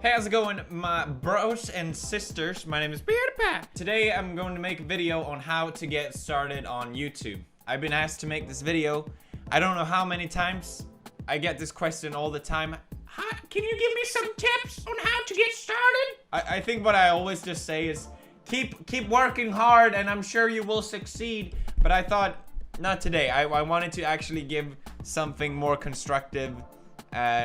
Hey, how's it going, my bros and sisters? My name is PewDiePie. Today, I'm going to make a video on how to get started on YouTube. I've been asked to make this video. I don't know how many times. I get this question all the time. Hi, can you give me some tips on how to get started? I think what I always just say is keep working hard and I'm sure you will succeed. But I thought, not today. I wanted to actually give something more constructive,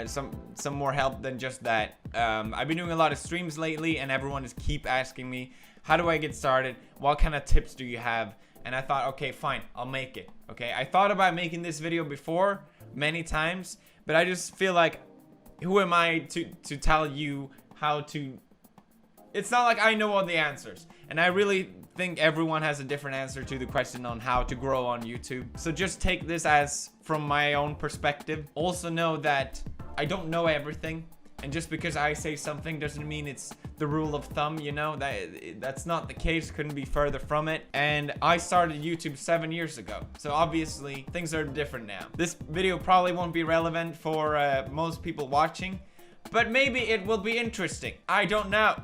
some more help than just that. I've been doing a lot of streams lately and everyone just keep asking me, how do I get started? What kind of tips do you have? And I thought, okay, fine, I'll make it. Okay, I thought about making this video before many times, but I just feel like, who am I to tell you how to? It's not like I know all the answers, and I really think everyone has a different answer to the question on how to grow on YouTube. So just take this as from my own perspective. Also know that I don't know everything, and just because I say something doesn't mean it's the rule of thumb, you know? That's not the case, couldn't be further from it. And I started YouTube 7 years ago, so obviously things are different now. This video probably won't be relevant for most people watching, but maybe it will be interesting. I don't know.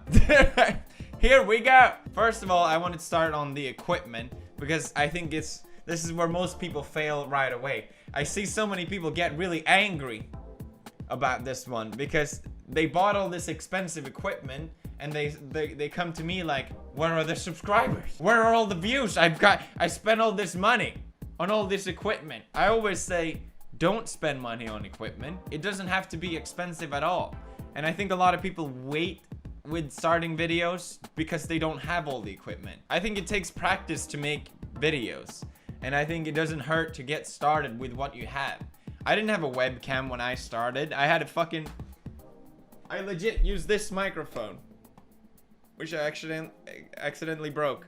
Here we go. First of all, I want to start on the equipment because I think this is where most people fail right away. I see so many people get really angry about this one because they bought all this expensive equipment and they come to me like, where are the subscribers? Where are all the views? I spent all this money on all this equipment. I always say, don't spend money on equipment. It doesn't have to be expensive at all. And I think a lot of people wait with starting videos because they don't have all the equipment. I think it takes practice to make videos. And I think it doesn't hurt to get started with what you have. I didn't have a webcam when I started. I legit used this microphone, which I accidentally broke.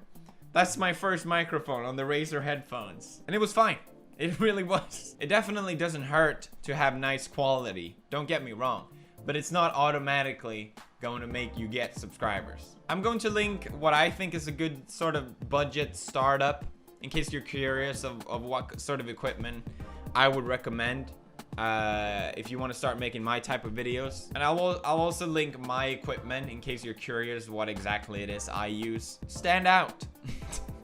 That's my first microphone on the Razer headphones. And it was fine. It really was. It definitely doesn't hurt to have nice quality. Don't get me wrong. But it's not automatically going to make you get subscribers. I'm going to link what I think is a good sort of budget startup in case you're curious of what sort of equipment I would recommend if you want to start making my type of videos. And I'll also link my equipment in case you're curious what exactly it is I use. Stand out.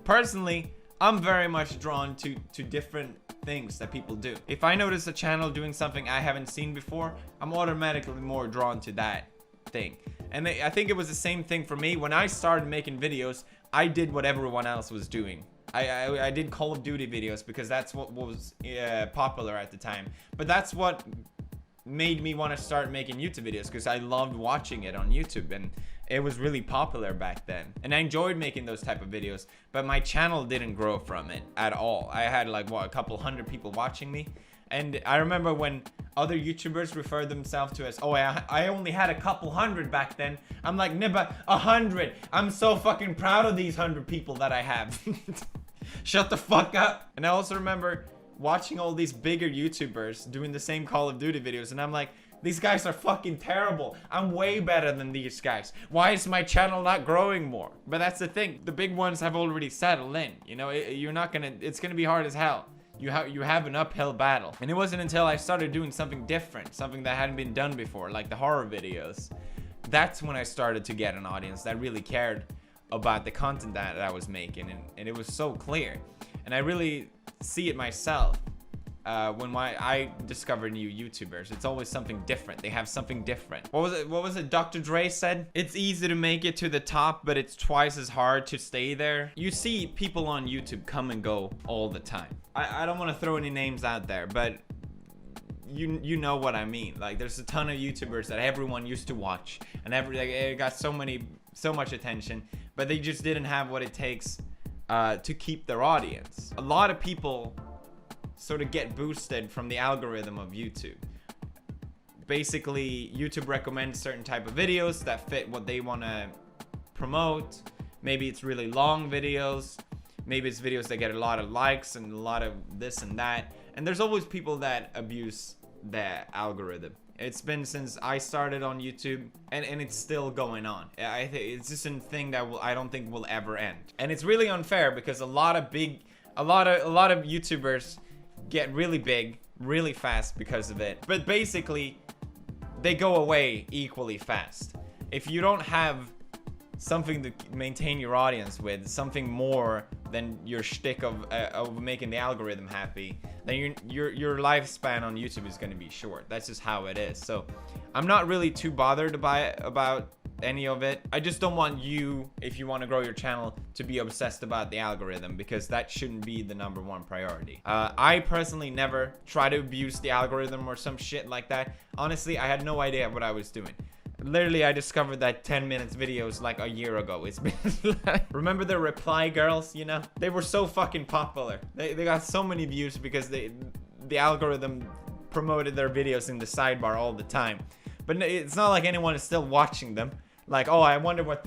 Personally, I'm very much drawn to different things that people do. If I notice a channel doing something I haven't seen before, I'm automatically more drawn to that thing. And I think it was the same thing for me. When I started making videos, I did what everyone else was doing. I did Call of Duty videos because that's what was popular at the time. But that's what made me want to start making YouTube videos because I loved watching it on YouTube and it was really popular back then. And I enjoyed making those type of videos, but my channel didn't grow from it at all. I had like, what, a couple hundred people watching me. And I remember when other YouTubers referred themselves to as, oh, I only had a couple hundred back then. I'm like, nah, but 100. I'm so fucking proud of these 100 people that I have. Shut the fuck up. And I also remember watching all these bigger YouTubers doing the same Call of Duty videos. And I'm like, these guys are fucking terrible. I'm way better than these guys. Why is my channel not growing more? But that's the thing. The big ones have already settled in. You know, it's gonna be hard as hell. You have an uphill battle. And it wasn't until I started doing something different, something that hadn't been done before, like the horror videos. That's when I started to get an audience that really cared about the content that I was making, and it was so clear. And I really see it myself when I discover new YouTubers. It's always something different. They have something different. What was it Dr. Dre said? It's easy to make it to the top, but it's twice as hard to stay there. You see people on YouTube come and go all the time. I don't want to throw any names out there, but you know what I mean. Like, there's a ton of YouTubers that everyone used to watch, and it got so much attention, but they just didn't have what it takes to keep their audience. A lot of people sort of get boosted from the algorithm of YouTube. Basically, YouTube recommends certain type of videos that fit what they want to promote. Maybe it's really long videos. Maybe it's videos that get a lot of likes and a lot of this and that. And there's always people that abuse the algorithm. It's been since I started on YouTube, and it's still going on. It's just a thing that I don't think will ever end. And it's really unfair because a lot of YouTubers get really big really fast because of it. But basically, they go away equally fast. if you don't have something to maintain your audience with, something more than your shtick of making the algorithm happy, then your lifespan on YouTube is going to be short. That's just how it is. So I'm not really too bothered about any of it. I just don't want you, if you want to grow your channel, to be obsessed about the algorithm, because that shouldn't be the #1 priority. I personally never try to abuse the algorithm or some shit like that. Honestly, I had no idea what I was doing. Literally, I discovered that 10 minutes videos like a year ago. It's been like, remember the reply girls, you know? They were so fucking popular. They got so many views because the algorithm promoted their videos in the sidebar all the time. But it's not like anyone is still watching them. Like, oh, I wonder what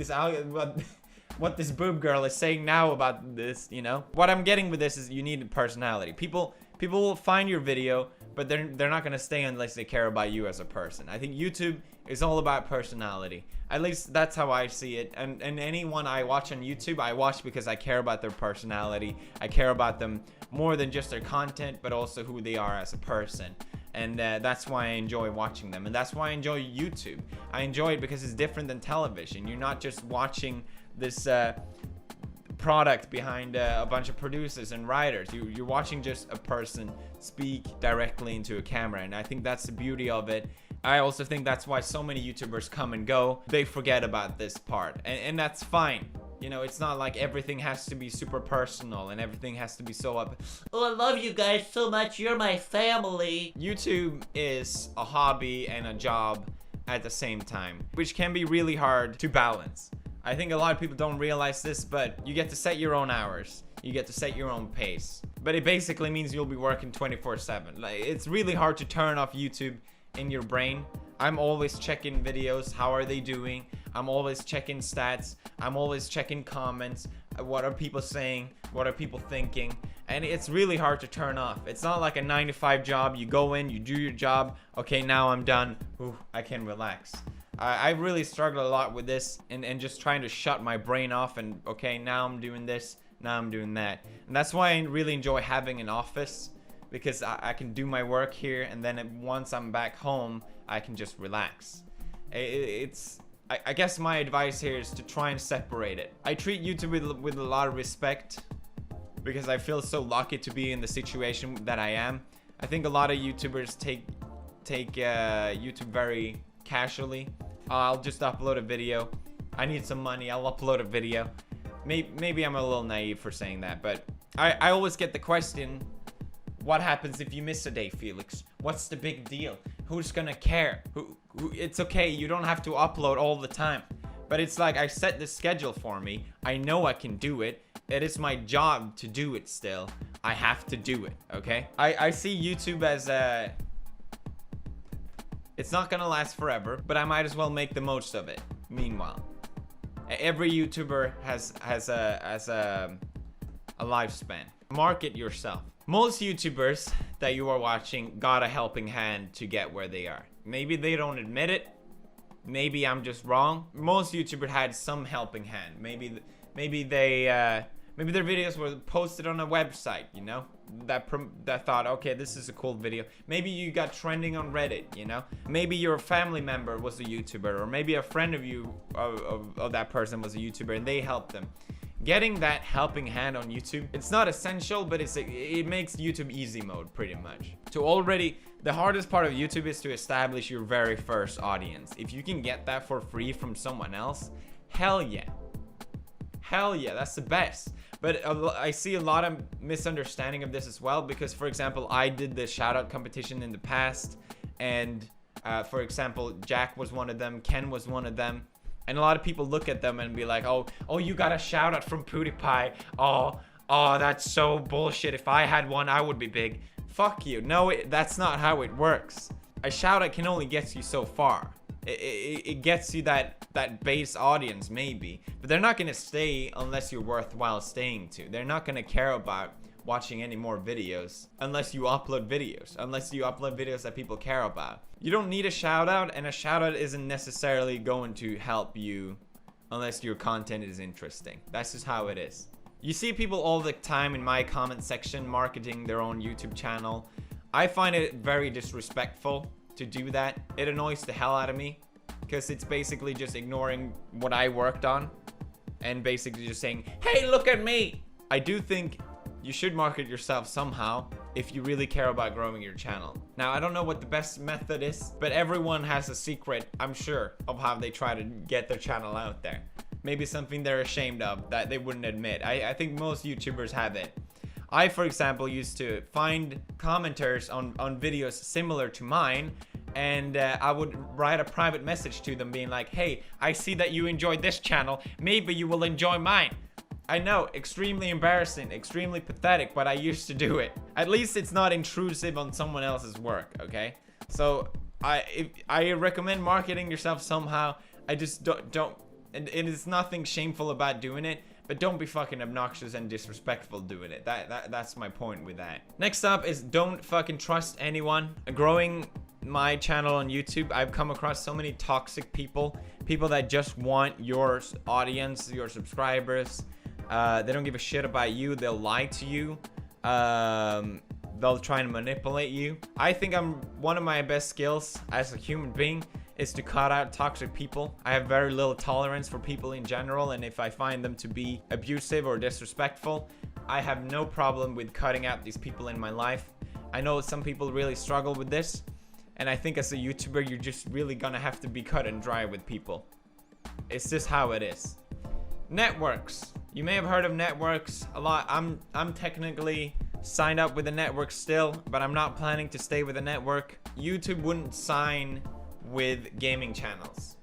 what this boob girl is saying now about this, you know? What I'm getting with this is you need personality. People will find your video, but they're not gonna stay unless they care about you as a person. I think YouTube is all about personality. At least that's how I see it. And anyone I watch on YouTube, I watch because I care about their personality. I care about them more than just their content, but also who they are as a person. And that's why I enjoy watching them. And that's why I enjoy YouTube. I enjoy it because it's different than television. You're not just watching this product behind a bunch of producers and writers. You're watching just a person speak directly into a camera, and I think that's the beauty of it. I also think that's why so many YouTubers come and go. They forget about this part, and that's fine. You know, it's not like everything has to be super personal and everything has to be so up. Oh, I love you guys so much. You're my family. YouTube is a hobby and a job at the same time, which can be really hard to balance. I think a lot of people don't realize this, but you get to set your own hours. You get to set your own pace. But it basically means you'll be working 24/7. Like, it's really hard to turn off YouTube in your brain. I'm always checking videos. How are they doing? I'm always checking stats. I'm always checking comments. What are people saying? What are people thinking? And it's really hard to turn off. It's not like a 9-to-5 job. You go in, you do your job. Okay, now I'm done. Ooh, I can relax. I really struggle a lot with this and just trying to shut my brain off and, okay, now I'm doing this, now I'm doing that. And that's why I really enjoy having an office, because I can do my work here, and then once I'm back home, I can just relax. I guess my advice here is to try and separate it. I treat YouTube with a lot of respect because I feel so lucky to be in the situation that I am. I think a lot of YouTubers take YouTube very casually. I'll just upload a video. I need some money, I'll upload a video. Maybe I'm a little naive for saying that, but I always get the question, what happens if you miss a day, Felix? What's the big deal? Who's gonna care? It's okay, you don't have to upload all the time. But it's like, I set the schedule for me. I know I can do it. It is my job to do it still. I have to do it, okay? I see YouTube as a... It's not gonna last forever, but I might as well make the most of it. Meanwhile, every YouTuber has a lifespan. Market yourself. Most YouTubers that you are watching got a helping hand to get where they are. Maybe they don't admit it. Maybe I'm just wrong. Most YouTubers had some helping hand. Maybe their videos were posted on a website, you know, that thought, okay, this is a cool video. Maybe you got trending on Reddit, you know. Maybe your family member was a YouTuber, or maybe a friend of you of that person was a YouTuber and they helped them. Getting that helping hand on YouTube, it's not essential, but it makes YouTube easy mode pretty much. The hardest part of YouTube is to establish your very first audience. If you can get that for free from someone else, hell yeah. Hell yeah, that's the best. But I see a lot of misunderstanding of this as well, because, for example, I did the shoutout competition in the past, and for example, Jack was one of them, Ken was one of them, and a lot of people look at them and be like, oh, you got a shout out from PewDiePie. Oh, that's so bullshit. If I had one, I would be big. Fuck you. No, that's not how it works. A shout out can only get you so far. It gets you that base audience maybe, but they're not gonna stay unless you're worthwhile staying to. They're not gonna care about watching any more videos unless you upload videos that people care about. You don't need a shout out, and a shout out isn't necessarily going to help you unless your content is interesting. That's just how it is. You see people all the time in my comment section marketing their own YouTube channel. I find it very disrespectful to do that. It annoys the hell out of me. because it's basically just ignoring what I worked on and basically just saying, hey, look at me. I do think you should market yourself somehow if you really care about growing your channel. Now, I don't know what the best method is, but everyone has a secret, I'm sure, of how they try to get their channel out there. Maybe something they're ashamed of that they wouldn't admit. I think most YouTubers have it. I, for example, used to find commenters on videos similar to mine, and I would write a private message to them being like, hey, I see that you enjoyed this channel, maybe you will enjoy mine. I know, extremely embarrassing, extremely pathetic, but I used to do it. At least it's not intrusive on someone else's work, okay? So I recommend marketing yourself somehow. I just don't and it is nothing shameful about doing it, but don't be fucking obnoxious and disrespectful doing it. That's my point with that. Next up is don't fucking trust anyone. Growing my channel on YouTube, I've come across so many toxic people that just want your audience, your subscribers. They don't give a shit about you. They'll lie to you. They'll try and manipulate you. I think one of my best skills as a human being is to cut out toxic people. I have very little tolerance for people in general, and if I find them to be abusive or disrespectful, I have no problem with cutting out these people in my life. I know some people really struggle with this, and I think as a YouTuber, you're just really gonna have to be cut and dry with people. It's just how it is. Networks. You may have heard of networks a lot. I'm technically signed up with a network still, but I'm not planning to stay with a network. YouTube wouldn't sign with gaming channels.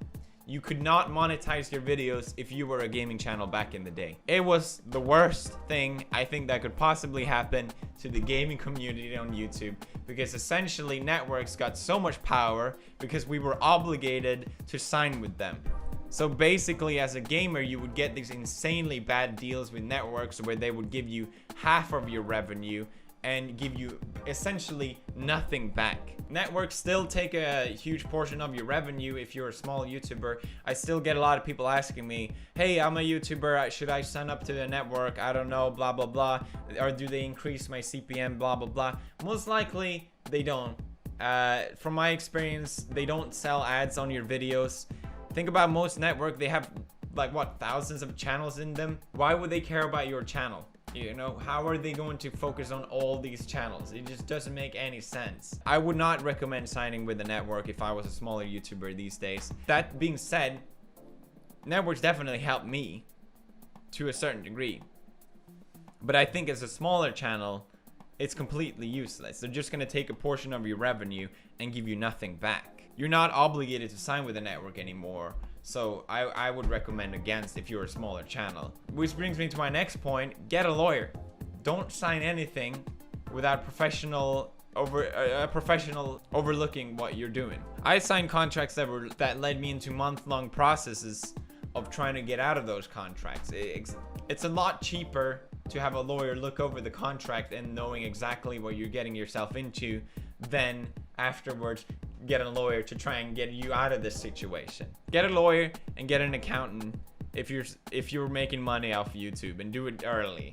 You could not monetize your videos if you were a gaming channel back in the day. It was the worst thing I think that could possibly happen to the gaming community on YouTube, because essentially networks got so much power because we were obligated to sign with them. So basically, as a gamer, you would get these insanely bad deals with networks where they would give you half of your revenue and give you essentially nothing back. Networks still take a huge portion of your revenue if you're a small YouTuber. I still get a lot of people asking me, hey, I'm a YouTuber, should I sign up to the network? I don't know, blah, blah, blah. Or do they increase my CPM, blah, blah, blah. Most likely, they don't. From my experience, they don't sell ads on your videos. Think about most network, they have like what, thousands of channels in them. Why would they care about your channel? You know, how are they going to focus on all these channels? It just doesn't make any sense. I would not recommend signing with a network if I was a smaller YouTuber these days. That being said, networks definitely help me to a certain degree. But I think as a smaller channel, it's completely useless. They're just gonna take a portion of your revenue and give you nothing back. You're not obligated to sign with a network anymore. So I would recommend against if you're a smaller channel. Which brings me to my next point, get a lawyer. Don't sign anything without a professional overlooking what you're doing. I signed contracts that led me into month-long processes of trying to get out of those contracts. It's a lot cheaper to have a lawyer look over the contract and knowing exactly what you're getting yourself into than afterwards get a lawyer to try and get you out of this situation. Get a lawyer and get an accountant if you're making money off YouTube, and do it early.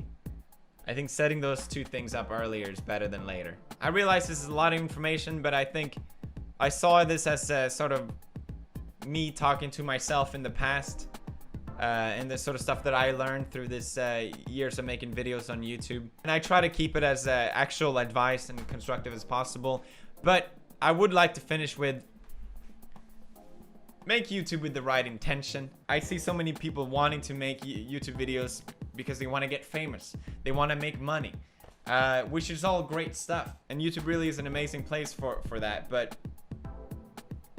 I think setting those two things up earlier is better than later. I realize this is a lot of information, but I think I saw this as a sort of me talking to myself in the past, and the sort of stuff that I learned through this years of making videos on YouTube. And I try to keep it as actual advice and constructive as possible. But I would like to finish with, make YouTube with the right intention. I see so many people wanting to make YouTube videos because they want to get famous. They want to make money, which is all great stuff. And YouTube really is an amazing place for that. But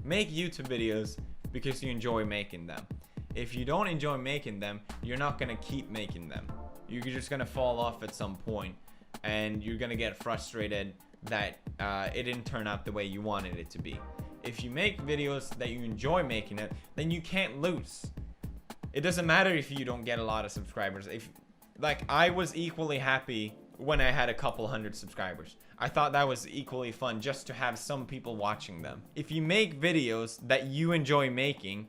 make YouTube videos because you enjoy making them. If you don't enjoy making them, you're not going to keep making them. You're just going to fall off at some point, and you're going to get frustrated that it didn't turn out the way you wanted it to be. If you make videos that you enjoy making it, then you can't lose. It doesn't matter if you don't get a lot of subscribers. Like, I was equally happy when I had a couple hundred subscribers. I thought that was equally fun just to have some people watching them. If you make videos that you enjoy making,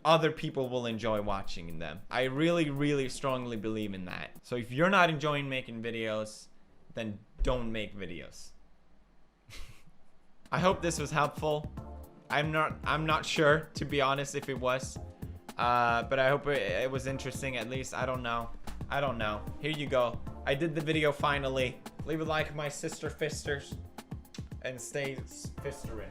other people will enjoy watching them. I really, really strongly believe in that. So if you're not enjoying making videos, then don't make videos. I hope this was helpful. I'm not sure, to be honest, if it was. But I hope it was interesting at least. I don't know. Here you go. I did the video finally. Leave a like, my sister fisters. And stay fistering.